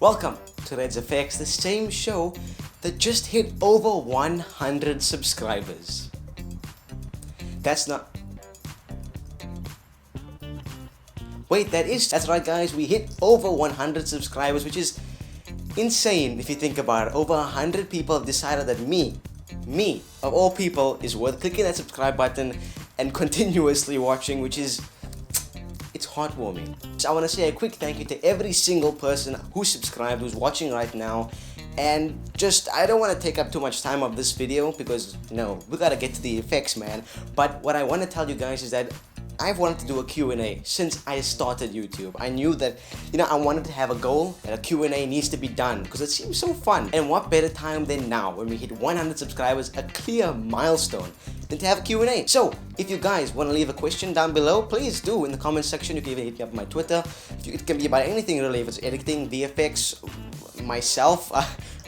Welcome to Red's Effects, the same show that just hit over 100 subscribers. That's right guys, we hit over 100 subscribers, which is insane if you think about it. Over 100 people have decided that me of all people is worth clicking that subscribe button and continuously watching, which is, it's heartwarming. So I want to say a quick thank you to every single person who subscribed, who's watching right now. And I don't want to take up too much time of this video because, we gotta get to the effects, man. But what I want to tell you guys is that I've wanted to do a Q&A since I started YouTube. I knew that, I wanted to have a goal and a Q&A needs to be done because it seems so fun. And what better time than now when we hit 100 subscribers, a clear milestone, than to have a Q&A. So if you guys want to leave a question down below, please do in the comment section. You can even hit me up on my Twitter. It can be about anything really, if it's editing, VFX, myself,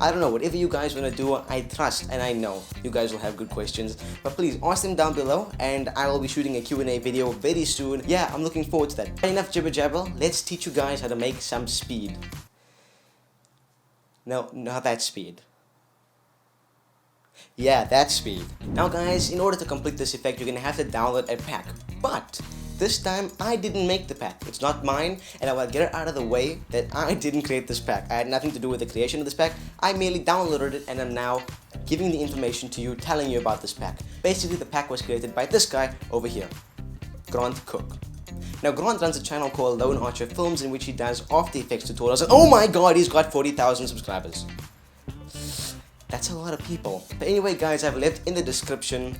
I don't know, whatever you guys want to do. I trust and I know you guys will have good questions, but please ask them down below and I will be shooting a Q&A video very soon. Yeah, I'm looking forward to that. Enough jibber jabber, let's teach you guys how to make some speed. No, not that speed. Yeah, that speed. Now guys, in order to complete this effect, you're gonna have to download a pack, but this time I didn't make the pack. It's not mine, and I will get it out of the way that I didn't create this pack. I had nothing to do with the creation of this pack. I merely downloaded it and I'm now giving the information to you, telling you about this pack. Basically, the pack was created by this guy over here, Grant Cook. Now Grant runs a channel called Lone Archer Films in which he does After Effects tutorials, and oh my god, he's got 40,000 subscribers. That's a lot of people. But anyway guys, I've left in the description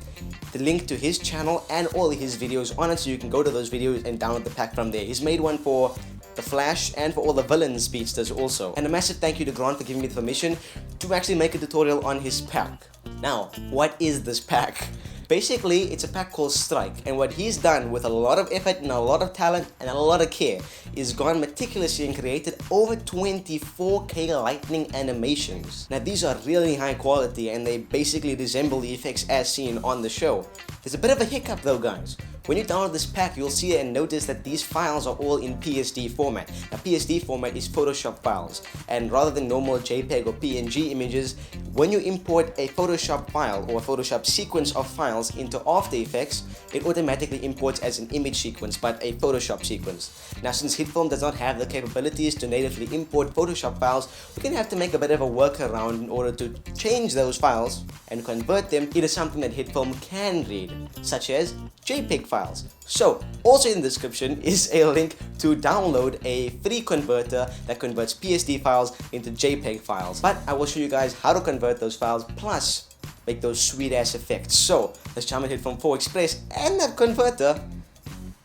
the link to his channel and all of his videos on it, so you can go to those videos and download the pack from there. He's made one for the Flash and for all the villain speedsters also. And a massive thank you to Grant for giving me the permission to actually make a tutorial on his pack. Now, what is this pack? Basically, it's a pack called Strike, and what he's done with a lot of effort and a lot of talent and a lot of care is gone meticulously and created over 24K lightning animations. Now these are really high quality and they basically resemble the effects as seen on the show. There's a bit of a hiccup though guys. When you download this pack, you'll see and notice that these files are all in PSD format. Now PSD format is Photoshop files, and rather than normal JPEG or PNG images, when you import a Photoshop file or a Photoshop sequence of files into After Effects, it automatically imports as an image sequence, but a Photoshop sequence. Now since Hitfilm does not have the capabilities to natively import Photoshop files, we're going to have to make a bit of a workaround in order to change those files and convert them into something that Hitfilm can read, such as JPEG files. So also in the description is a link to download a free converter that converts PSD files into JPEG files. But I will show you guys how to convert those files plus make those sweet ass effects. So let's jump in Hitfilm 4 Express and that converter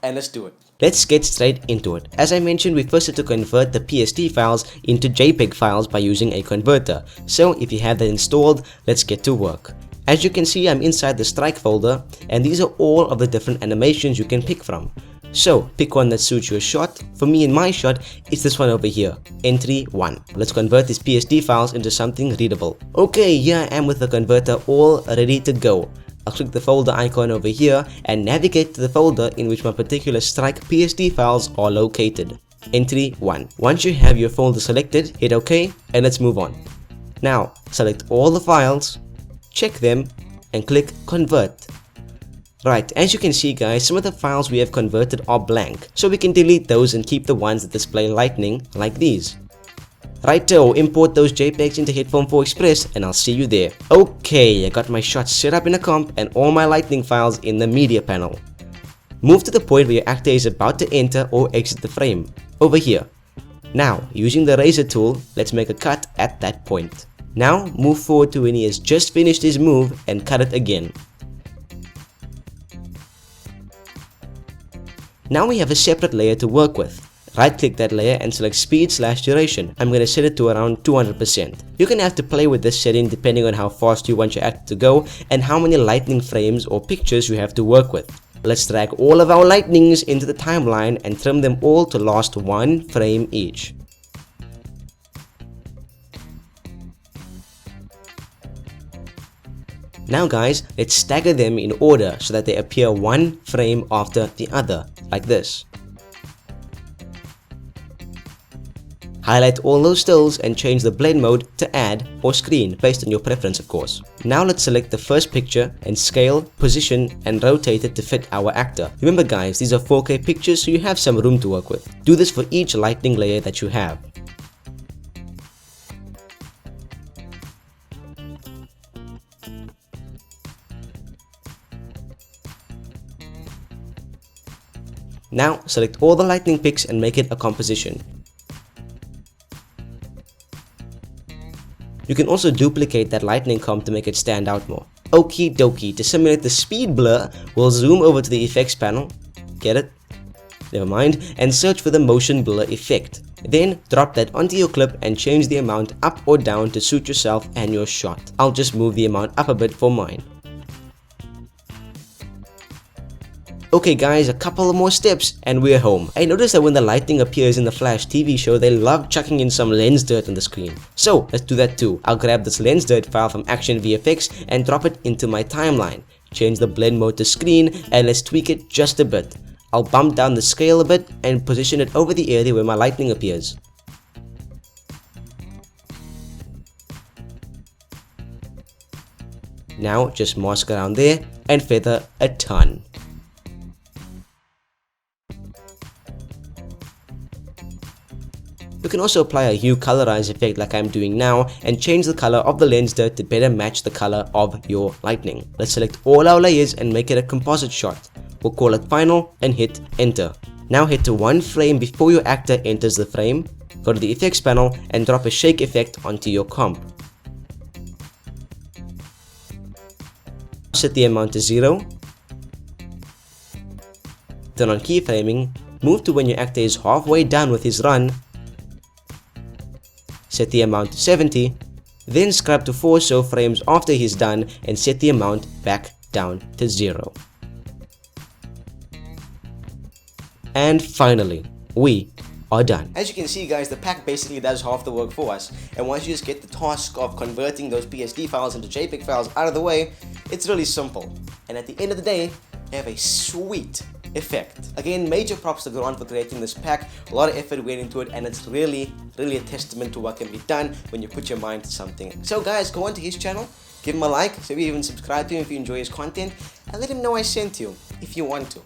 and let's do it. Let's get straight into it. As I mentioned, we first had to convert the PSD files into JPEG files by using a converter. So if you have that installed, let's get to work. As you can see, I'm inside the Strike folder and these are all of the different animations you can pick from. So pick one that suits your shot. For me, in my shot, it's this one over here, entry 1. Let's convert these PSD files into something readable. Okay, here I am with the converter all ready to go. I'll click the folder icon over here and navigate to the folder in which my particular Strike PSD files are located. Entry 1. Once you have your folder selected, hit OK and let's move on. Now, select all the files, check them and click Convert. Right, as you can see guys, some of the files we have converted are blank, so we can delete those and keep the ones that display lightning like these. Righto, import those JPEGs into Hitfilm 4 Express and I'll see you there. Okay, I got my shot set up in a comp and all my lightning files in the media panel. Move to the point where your actor is about to enter or exit the frame, over here. Now, using the razor tool, let's make a cut at that point. Now, move forward to when he has just finished his move and cut it again. Now we have a separate layer to work with. Right click that layer and select speed/duration. I'm going to set it to around 200%. You're going to have to play with this setting depending on how fast you want your actor to go and how many lightning frames or pictures you have to work with. Let's drag all of our lightnings into the timeline and trim them all to last 1 frame each. Now guys, let's stagger them in order so that they appear one frame after the other, like this. Highlight all those stills and change the blend mode to add or screen based on your preference, of course. Now let's select the first picture and scale, position and rotate it to fit our actor. Remember guys, these are 4K pictures, so you have some room to work with. Do this for each lighting layer that you have. Now select all the lightning picks and make it a composition. You can also duplicate that lightning comp to make it stand out more. Okie dokie, to simulate the speed blur, we'll zoom over to the effects panel, get it? Never mind, and search for the motion blur effect. Then drop that onto your clip and change the amount up or down to suit yourself and your shot. I'll just move the amount up a bit for mine. Okay guys, a couple more steps and we're home. I noticed that when the lightning appears in the Flash TV show, they love chucking in some lens dirt on the screen. So let's do that too. I'll grab this lens dirt file from Action VFX and drop it into my timeline. Change the blend mode to screen and let's tweak it just a bit. I'll bump down the scale a bit and position it over the area where my lightning appears. Now just mask around there and feather a ton. You can also apply a hue colorize effect like I'm doing now and change the color of the lens dirt to better match the color of your lightning. Let's select all our layers and make it a composite shot. We'll call it final and hit enter. Now head to one frame before your actor enters the frame, go to the effects panel and drop a shake effect onto your comp. Set the amount to 0. Turn on keyframing, move to when your actor is halfway done with his run. Set the amount to 70, then scrub to 4 so frames after he's done and set the amount back down to 0. And finally, we are done. As you can see guys, the pack basically does half the work for us, and once you just get the task of converting those PSD files into JPEG files out of the way, it's really simple. And at the end of the day, you have a sweet effect. Again, major props to Grant for creating this pack. A lot of effort went into it and it's really a testament to what can be done when you put your mind to something. So guys, go onto his channel, give him a like, maybe even subscribe to him if you enjoy his content, and let him know I sent you if you want to.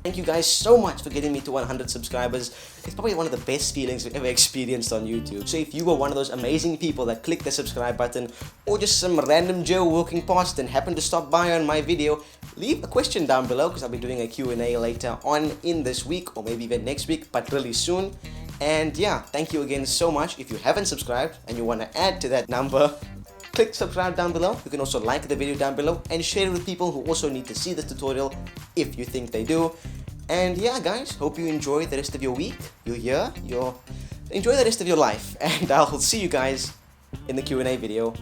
Thank you guys so much for getting me to 100 subscribers. It's probably one of the best feelings I've ever experienced on YouTube. So if you were one of those amazing people that clicked the subscribe button, or just some random Joe walking past and happened to stop by on my video, leave a question down below because I'll be doing a Q&A later on in this week or maybe even next week, but really soon. And yeah, thank you again so much. If you haven't subscribed and you want to add to that number, click subscribe down below. You can also like the video down below and share it with people who also need to see this tutorial if you think they do. And yeah guys, hope you enjoy the rest of your week, your year, enjoy the rest of your life, and I'll see you guys in the Q&A video